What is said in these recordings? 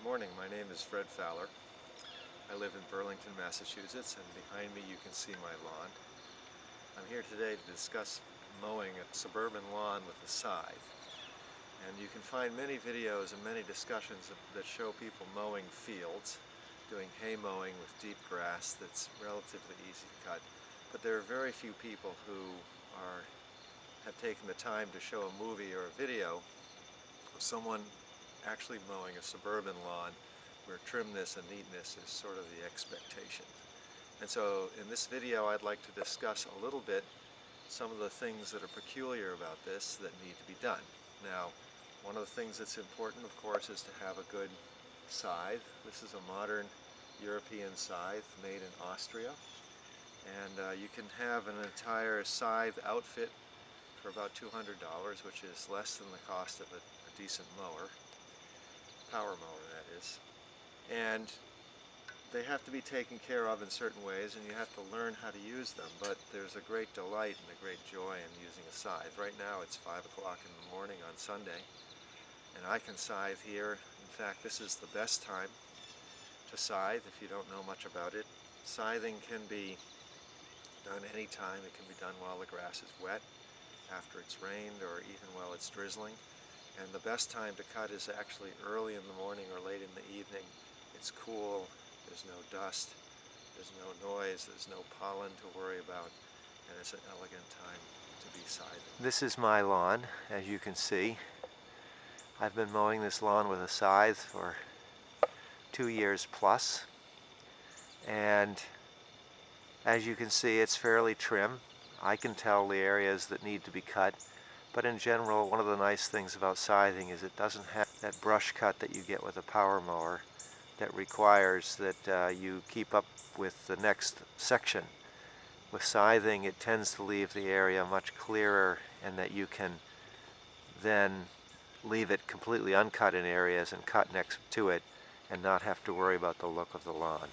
morning. My name is Fred Fowler. I live in Burlington, Massachusetts, and behind me you can see my lawn. I'm here today to discuss mowing a suburban lawn with a scythe. And you can find many videos and many discussions that show people mowing fields, doing hay mowing with deep grass that's relatively easy to cut. But there are very few people who have taken the time to show a movie or a video of someone actually mowing a suburban lawn where trimness and neatness is sort of the expectation. And so in this video I'd like to discuss a little bit some of the things that are peculiar about this that need to be done. Now, one of the things that's important, of course, is to have a good scythe. This is a modern European scythe made in Austria. And you can have an entire scythe outfit for about $200, which is less than the cost of a decent mower. Power mower, that is. And they have to be taken care of in certain ways, and you have to learn how to use them, but there's a great delight and a great joy in using a scythe. Right now it's 5 o'clock in the morning on Sunday, and I can scythe here. In fact, this is the best time to scythe if you don't know much about it. Scything can be done anytime. It can be done while the grass is wet, after it's rained, or even while it's drizzling. And the best time to cut is actually early in the morning or late in the evening. It's cool, there's no dust, there's no noise, there's no pollen to worry about, and it's an elegant time to be scything. This is my lawn, as you can see. I've been mowing this lawn with a scythe for 2 years plus, and as you can see, it's fairly trim. I can tell the areas that need to be cut. But in general, one of the nice things about scything is it doesn't have that brush cut that you get with a power mower that requires that you keep up with the next section. With scything, it tends to leave the area much clearer, and that you can then leave it completely uncut in areas and cut next to it and not have to worry about the look of the lawn.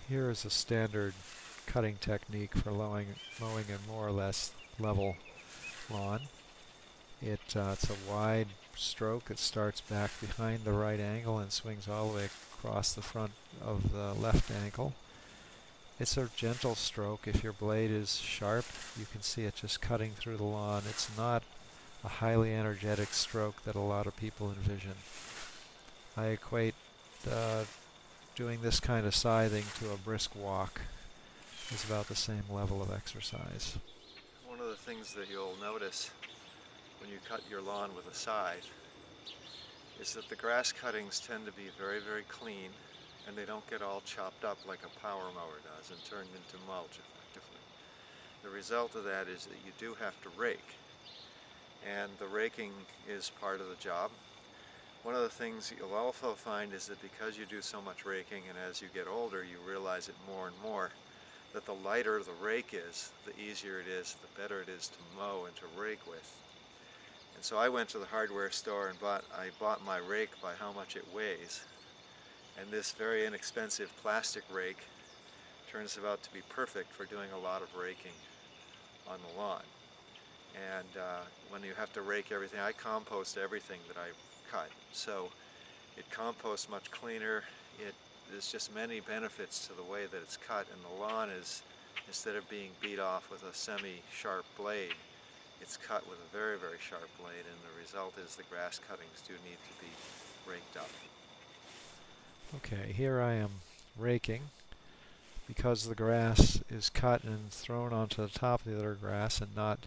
Here is a standard cutting technique for mowing a more or less level lawn. It's a wide stroke. It starts back behind the right angle and swings all the way across the front of the left ankle. It's a gentle stroke. If your blade is sharp, you can see it just cutting through the lawn. It's not a highly energetic stroke that a lot of people envision. I equate doing this kind of scything to a brisk walk. It's about the same level of exercise. One of the things that you'll notice when you cut your lawn with a scythe is that the grass cuttings tend to be very, very clean, and they don't get all chopped up like a power mower does and turned into mulch effectively. The result of that is that you do have to rake, and the raking is part of the job. One of the things you'll also find is that because you do so much raking, and as you get older you realize it more and more, that the lighter the rake is, the easier it is, the better it is to mow and to rake with. And so I went to the hardware store and I bought my rake by how much it weighs. And this very inexpensive plastic rake turns out to be perfect for doing a lot of raking on the lawn. And when you have to rake everything, I compost everything that I cut. So it composts much cleaner. There's just many benefits to the way that it's cut, and the lawn is, instead of being beat off with a semi-sharp blade, it's cut with a very, very sharp blade, and the result is the grass cuttings do need to be raked up. Okay, here I am raking. Because the grass is cut and thrown onto the top of the other grass and not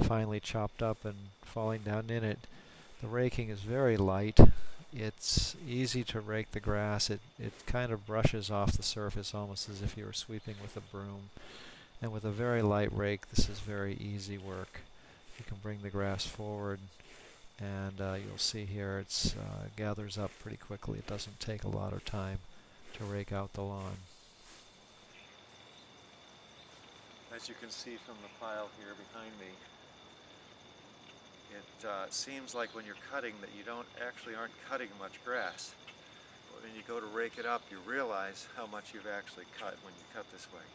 finely chopped up and falling down in it, the raking is very light. It's easy to rake the grass. It kind of brushes off the surface almost as if you were sweeping with a broom. And with a very light rake, this is very easy work. You can bring the grass forward, and you'll see here it gathers up pretty quickly. It doesn't take a lot of time to rake out the lawn. As you can see from the pile here behind me, it seems like when you're cutting that you aren't cutting much grass. But when you go to rake it up, you realize how much you've actually cut when you cut this way.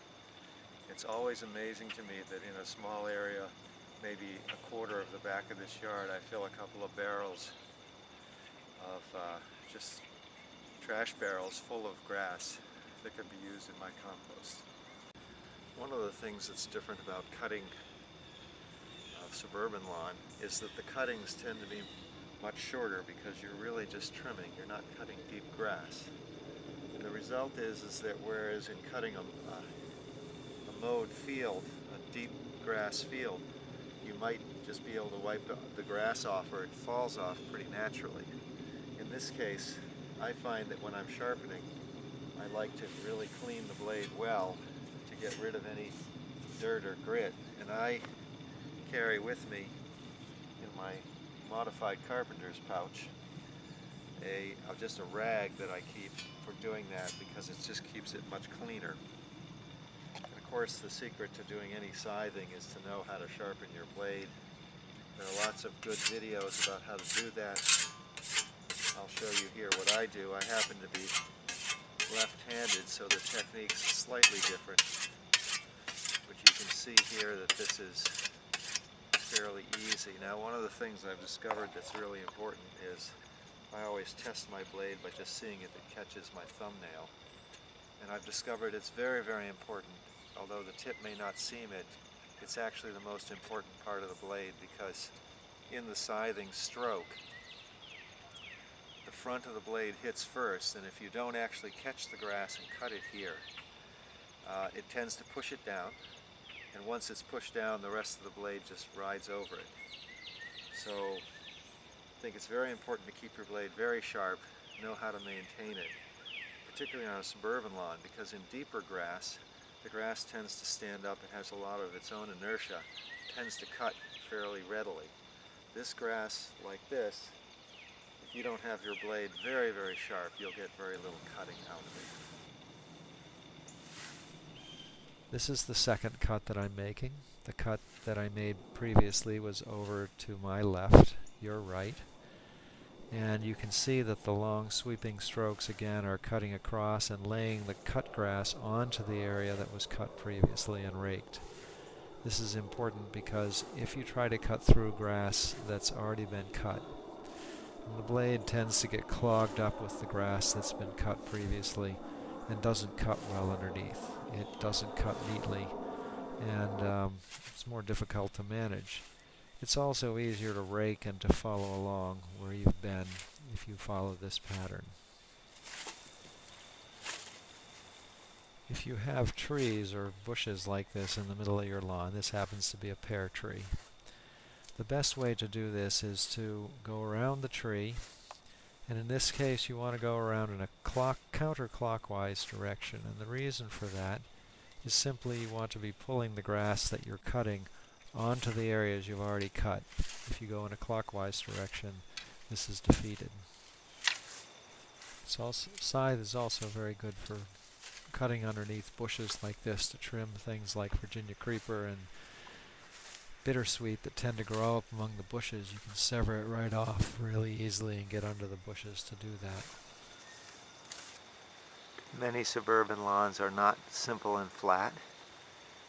It's always amazing to me that in a small area, maybe a quarter of the back of this yard, I fill a couple of barrels of just trash barrels full of grass that could be used in my compost. One of the things that's different about cutting suburban lawn is that the cuttings tend to be much shorter because you're really just trimming. You're not cutting deep grass. And the result is that whereas in cutting a mowed field, a deep grass field, you might just be able to wipe the grass off or it falls off pretty naturally. In this case, I find that when I'm sharpening, I like to really clean the blade well to get rid of any dirt or grit. And I carry with me in my modified carpenter's pouch just a rag that I keep for doing that because it just keeps it much cleaner. And of course, the secret to doing any scything is to know how to sharpen your blade. There are lots of good videos about how to do that. I'll show you here what I do. I happen to be left-handed, so the technique's slightly different. But you can see here that this is fairly easy. Now, one of the things I've discovered that's really important is I always test my blade by just seeing if it catches my thumbnail. And I've discovered it's very, very important. Although the tip may not seem it, it's actually the most important part of the blade because in the scything stroke, the front of the blade hits first, and if you don't actually catch the grass and cut it here, it tends to push it down, and once it's pushed down, the rest of the blade just rides over it. So I think it's very important to keep your blade very sharp, know how to maintain it, particularly on a suburban lawn, because in deeper grass, the grass tends to stand up. It has a lot of its own inertia, tends to cut fairly readily. This grass, like this, if you don't have your blade very, very sharp, you'll get very little cutting out of it. This is the second cut that I'm making. The cut that I made previously was over to my left, your right. And you can see that the long sweeping strokes again are cutting across and laying the cut grass onto the area that was cut previously and raked. This is important because if you try to cut through grass that's already been cut, the blade tends to get clogged up with the grass that's been cut previously and doesn't cut well underneath. It doesn't cut neatly, and it's more difficult to manage. It's also easier to rake and to follow along where you've been if you follow this pattern. If you have trees or bushes like this in the middle of your lawn, this happens to be a pear tree, the best way to do this is to go around the tree, and in this case you want to go around in a counterclockwise direction, and the reason for that is simply you want to be pulling the grass that you're cutting onto the areas you've already cut. If you go in a clockwise direction, this is defeated. Scythe is also very good for cutting underneath bushes like this to trim things like Virginia creeper and bittersweet that tend to grow up among the bushes. You can sever it right off really easily and get under the bushes to do that. Many suburban lawns are not simple and flat.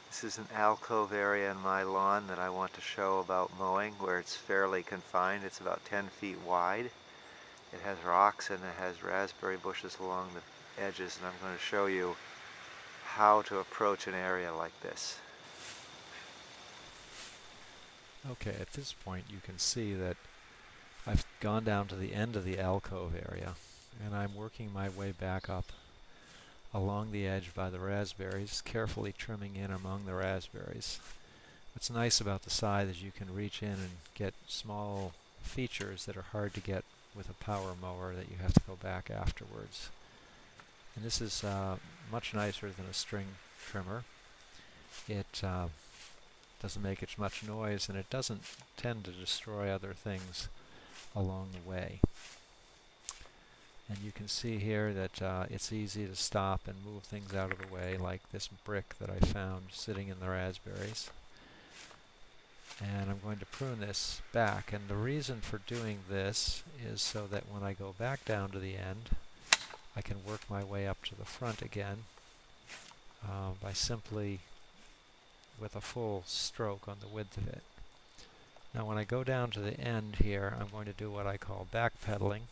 This is an alcove area in my lawn that I want to show about mowing, where it's fairly confined. It's about 10 feet wide. It has rocks and it has raspberry bushes along the edges, and I'm going to show you how to approach an area like this. Okay, at this point you can see that I've gone down to the end of the alcove area, and I'm working my way back up along the edge by the raspberries, carefully trimming in among the raspberries. What's nice about the scythe is you can reach in and get small features that are hard to get with a power mower that you have to go back afterwards. And this is much nicer than a string trimmer. It doesn't make as much noise, and it doesn't tend to destroy other things along the way. And you can see here that it's easy to stop and move things out of the way, like this brick that I found sitting in the raspberries. And I'm going to prune this back, and the reason for doing this is so that when I go back down to the end, I can work my way up to the front again by simply with a full stroke on the width of it. Now when I go down to the end here, I'm going to do what I call backpedaling,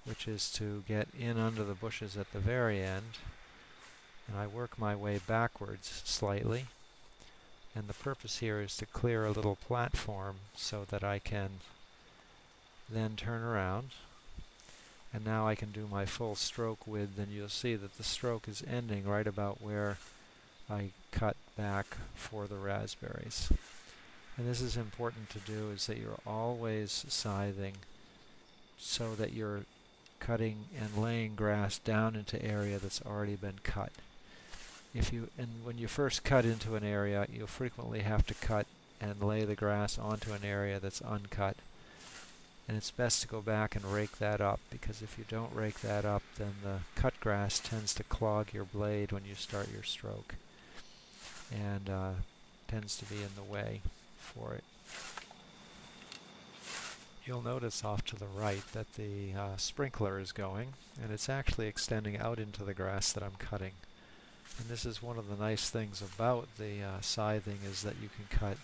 which is to get in under the bushes at the very end, and I work my way backwards slightly. And the purpose here is to clear a little platform so that I can then turn around. And now I can do my full stroke width, and you'll see that the stroke is ending right about where I cut back for the raspberries. And this is important to do, is that you're always scything so that you're cutting and laying grass down into area that's already been cut. When you first cut into an area, you'll frequently have to cut and lay the grass onto an area that's uncut. And it's best to go back and rake that up, because if you don't rake that up, then the cut grass tends to clog your blade when you start your stroke, and tends to be in the way for it. You'll notice off to the right that the sprinkler is going, and it's actually extending out into the grass that I'm cutting. And this is one of the nice things about the scything, is that you can cut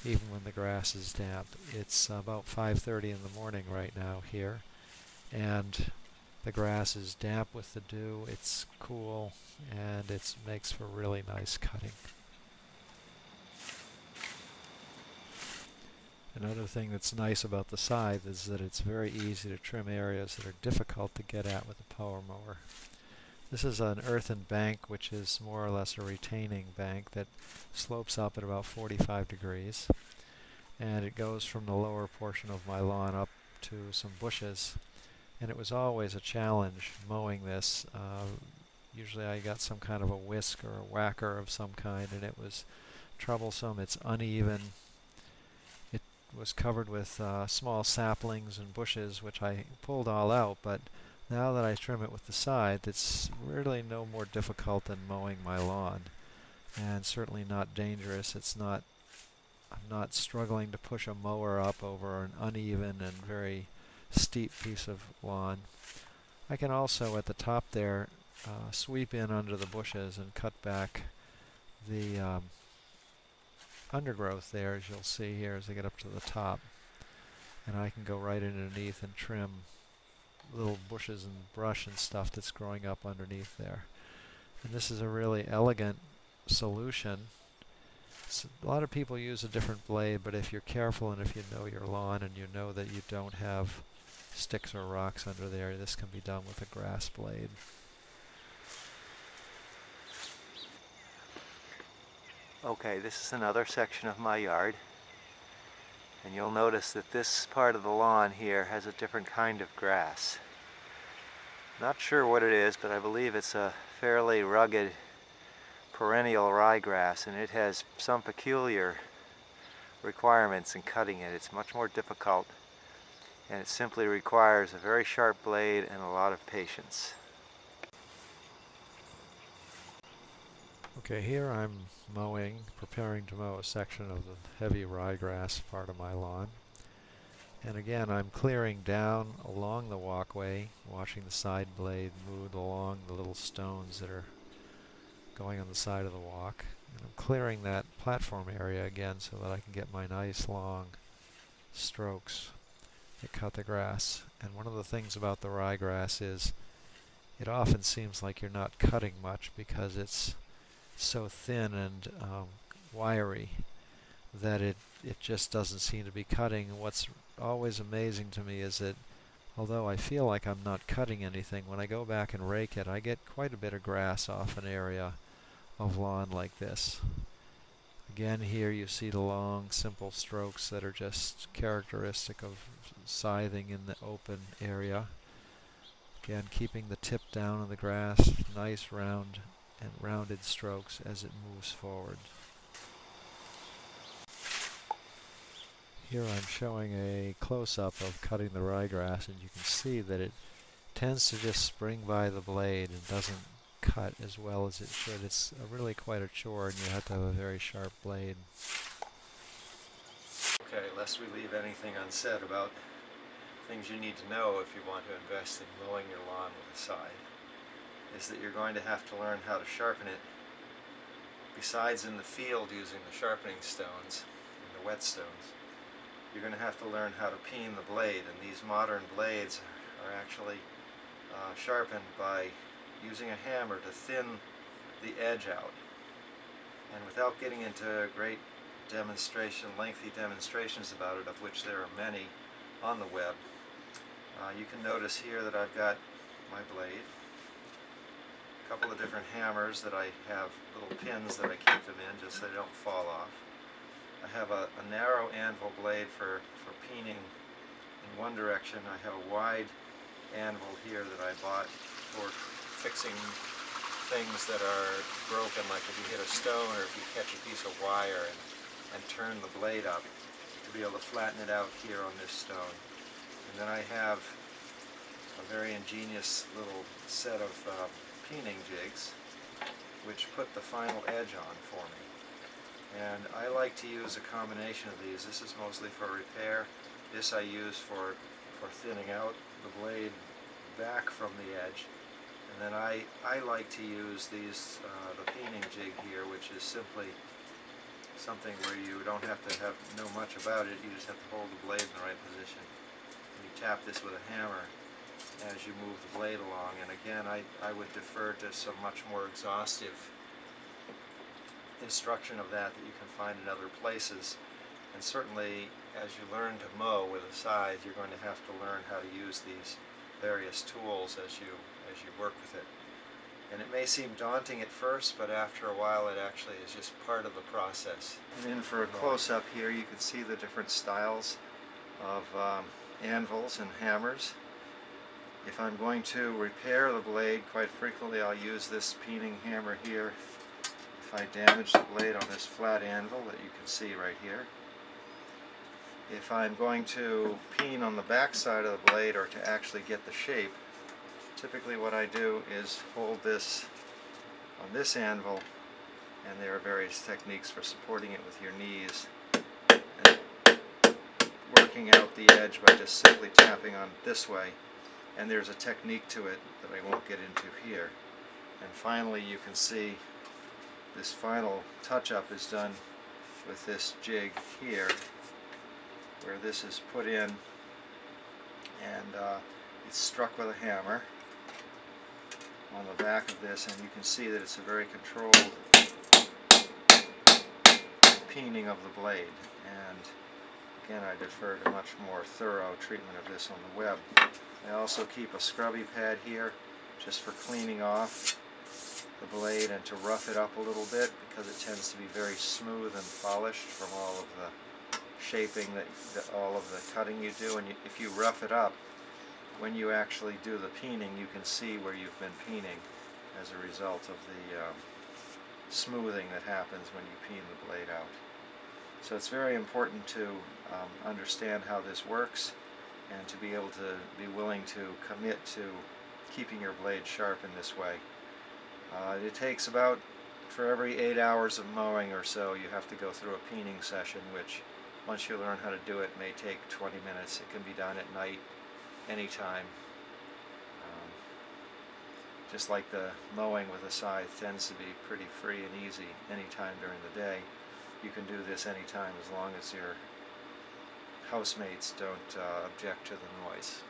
even when the grass is damp. It's about 5:30 in the morning right now here, and the grass is damp with the dew. It's cool, and it makes for really nice cutting. Another thing that's nice about the scythe is that it's very easy to trim areas that are difficult to get at with a power mower. This is an earthen bank, which is more or less a retaining bank that slopes up at about 45 degrees. And it goes from the lower portion of my lawn up to some bushes. And it was always a challenge mowing this. Usually I got some kind of a whisk or a whacker of some kind, and it was troublesome. It's uneven. It was covered with small saplings and bushes, which I pulled all out, but now that I trim it with the scythe, it's really no more difficult than mowing my lawn, and certainly not dangerous. I'm not struggling to push a mower up over an uneven and very steep piece of lawn. I can also, at the top there, sweep in under the bushes and cut back the undergrowth there, as you'll see here as I get up to the top. And I can go right underneath and trim little bushes and brush and stuff that's growing up underneath there. And this is a really elegant solution. So a lot of people use a different blade, but if you're careful and if you know your lawn and you know that you don't have sticks or rocks under there, this can be done with a grass blade. Okay, this is another section of my yard, and you'll notice that this part of the lawn here has a different kind of grass. Not sure what it is, but I believe it's a fairly rugged perennial ryegrass, and it has some peculiar requirements in cutting it. It's much more difficult, and it simply requires a very sharp blade and a lot of patience. Okay, here I'm preparing to mow a section of the heavy ryegrass part of my lawn. And again, I'm clearing down along the walkway, watching the side blade move along the little stones that are going on the side of the walk. And I'm clearing that platform area again so that I can get my nice long strokes that cut the grass. And one of the things about the ryegrass is it often seems like you're not cutting much because it's so thin and wiry that it just doesn't seem to be cutting. And what's always amazing to me is that although I feel like I'm not cutting anything, when I go back and rake it, I get quite a bit of grass off an area of lawn like this. Again, here you see the long, simple strokes that are just characteristic of scything in the open area. Again, keeping the tip down on the grass, nice round and rounded strokes as it moves forward. Here I'm showing a close-up of cutting the ryegrass, and you can see that it tends to just spring by the blade and doesn't cut as well as it should. It's really quite a chore, and you have to have a very sharp blade. Okay, lest we leave anything unsaid about things you need to know if you want to invest in mowing your lawn with a scythe, is that you're going to have to learn how to sharpen it. Besides in the field using the sharpening stones and the whetstones, you're going to have to learn how to peen the blade, and these modern blades are actually sharpened by using a hammer to thin the edge out. And without getting into great lengthy demonstrations about it, of which there are many on the web, you can notice here that I've got my blade, a couple of different hammers that I have little pins that I keep them in just so they don't fall off. I have a narrow anvil blade for peening in one direction. I have a wide anvil here that I bought for fixing things that are broken, like if you hit a stone or if you catch a piece of wire and turn the blade up to be able to flatten it out here on this stone. And then I have a very ingenious little set of peening jigs which put the final edge on for me. And I like to use a combination of these. This is mostly for repair. This I use for thinning out the blade back from the edge. And then I like to use these, the peening jig here, which is simply something where you don't have to know much about it. You just have to hold the blade in the right position. And you tap this with a hammer as you move the blade along. And again, I would defer to some much more exhaustive instruction of that you can find in other places. And certainly, as you learn to mow with a scythe, you're going to have to learn how to use these various tools as you work with it. And it may seem daunting at first, but after a while it actually is just part of the process. And then for a close-up here, you can see the different styles of anvils and hammers. If I'm going to repair the blade, quite frequently I'll use this peening hammer here. If I damage the blade on this flat anvil that you can see right here. If I'm going to peen on the back side of the blade, or to actually get the shape, typically what I do is hold this on this anvil, and there are various techniques for supporting it with your knees, and working out the edge by just simply tapping on it this way. And there's a technique to it that I won't get into here. And finally, you can see this final touch-up is done with this jig here, where this is put in and it's struck with a hammer on the back of this, and you can see that it's a very controlled peening of the blade. And again, I defer to much more thorough treatment of this on the web. I also keep a scrubby pad here just for cleaning off the blade and to rough it up a little bit, because it tends to be very smooth and polished from all of the shaping, all of the cutting you do. And if you rough it up, when you actually do the peening, you can see where you've been peening as a result of the smoothing that happens when you peen the blade out. So it's very important to understand how this works, and to be able to be willing to commit to keeping your blade sharp in this way. It takes about, for every 8 hours of mowing or so, you have to go through a peening session, which once you learn how to do it may take 20 minutes. It can be done at night, anytime. Just like the mowing with a scythe tends to be pretty free and easy anytime during the day, you can do this anytime as long as your housemates don't object to the noise.